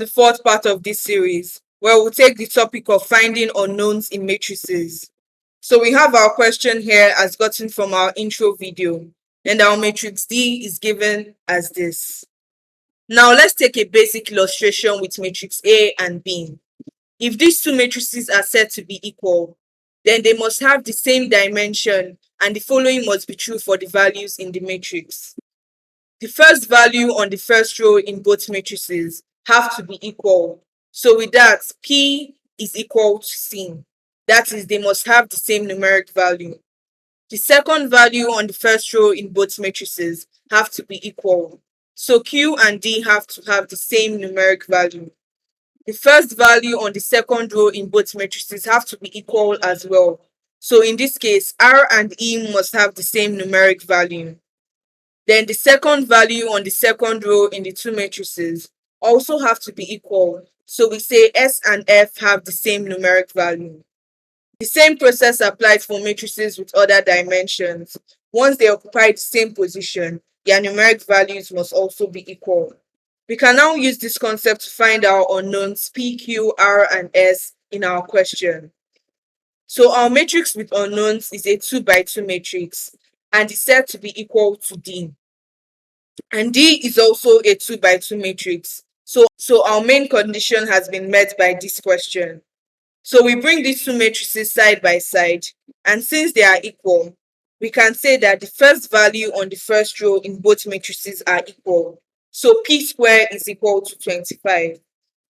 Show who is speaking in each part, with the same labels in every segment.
Speaker 1: the fourth part of this series, where we'll take the topic of finding unknowns in matrices. So we have our question here as gotten from our intro video, and our matrix D is given as this. Now let's take a basic illustration with matrix A and B. If these two matrices are said to be equal, then they must have the same dimension, and the following must be true for the values in the matrix. The first value on the first row in both matrices have to be equal. So with that, P is equal to C. That is, they must have the same numeric value. The second value on the first row in both matrices have to be equal. So Q and D have to have the same numeric value. The first value on the second row in both matrices have to be equal as well. So in this case, R and E must have the same numeric value. Then the second value on the second row in the two matrices also have to be equal. So we say S and F have the same numeric value. The same process applies for matrices with other dimensions. Once they occupy the same position, their numeric values must also be equal. We can now use this concept to find our unknowns P, Q, R, and S in our question. So our matrix with unknowns is a 2 by 2 matrix and is said to be equal to D. And D is also a 2 by 2 matrix. So our main condition has been met by this question. So we bring these two matrices side by side, and since they are equal, we can say that the first value on the first row in both matrices are equal. So P squared is equal to 25.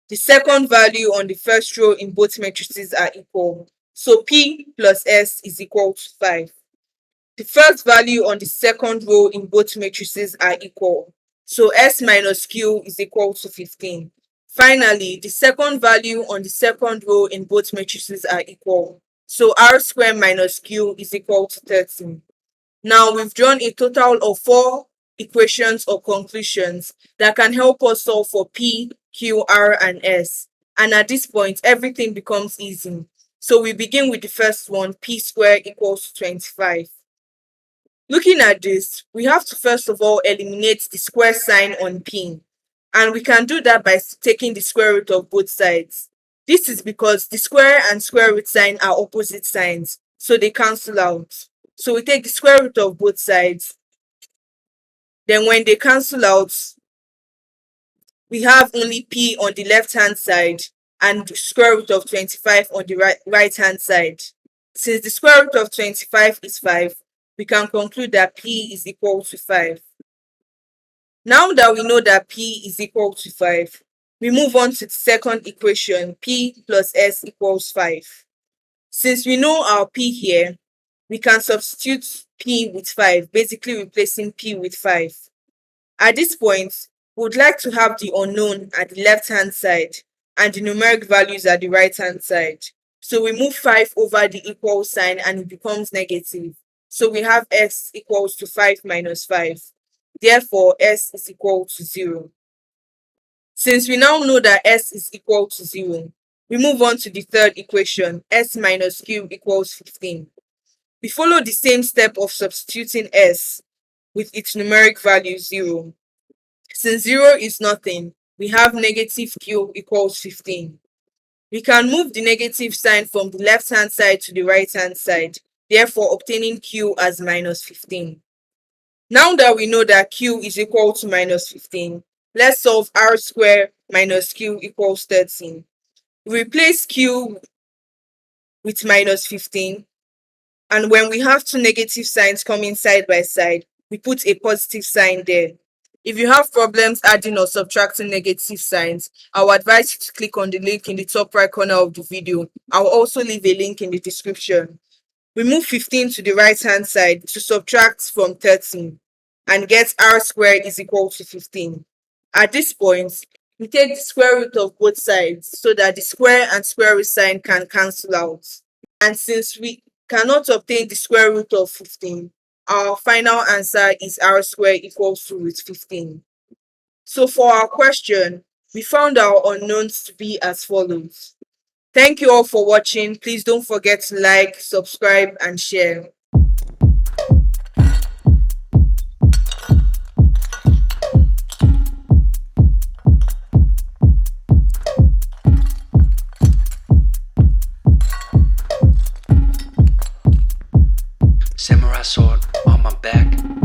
Speaker 1: The second value on the first row in both matrices are equal. So P plus S is equal to 5. The first value on the second row in both matrices are equal. So S minus Q is equal to 15. Finally, the second value on the second row in both matrices are equal. So R squared minus Q is equal to 13. Now we've drawn a total of 4 equations or conclusions that can help us solve for P, Q, R, and S. And at this point, everything becomes easy. So we begin with the first one, P squared equals to 25. Looking at this, we have to first of all eliminate the square sign on P. And we can do that by taking the square root of both sides. This is because the square and square root sign are opposite signs, so they cancel out. So we take the square root of both sides. Then when they cancel out, we have only P on the left hand side and the square root of 25 on the right hand side. Since the square root of 25 is 5, we can conclude that P is equal to 5. Now that we know that P is equal to 5, we move on to the second equation, P plus S equals 5. Since we know our P here, we can substitute P with 5, basically replacing P with 5. At this point, we would like to have the unknown at the left-hand side and the numeric values at the right-hand side. So we move 5 over the equal sign and it becomes negative. So we have S equals to 5 minus 5. Therefore, S is equal to 0. Since we now know that S is equal to 0, we move on to the third equation, S minus Q equals 15. We follow the same step of substituting S with its numeric value 0. Since 0 is nothing, we have negative Q equals 15. We can move the negative sign from the left-hand side to the right-hand side, therefore obtaining Q as minus 15. Now that we know that Q is equal to minus 15, let's solve R squared minus Q equals 13. We replace Q with minus 15, and when we have two negative signs coming side by side, we put a positive sign there. If you have problems adding or subtracting negative signs, I would advise you to click on the link in the top right corner of the video. I will also leave a link in the description. We move 15 to the right hand side to subtract from 13 and get R squared is equal to 15. At this point, we take the square root of both sides so that the square and square root sign can cancel out. And since we cannot obtain the square root of 15, our final answer is R squared equals to root 15. So for our question, we found our unknowns to be as follows. Thank you all for watching. Please don't forget to like, subscribe, and share.
Speaker 2: Samurai sword on my back.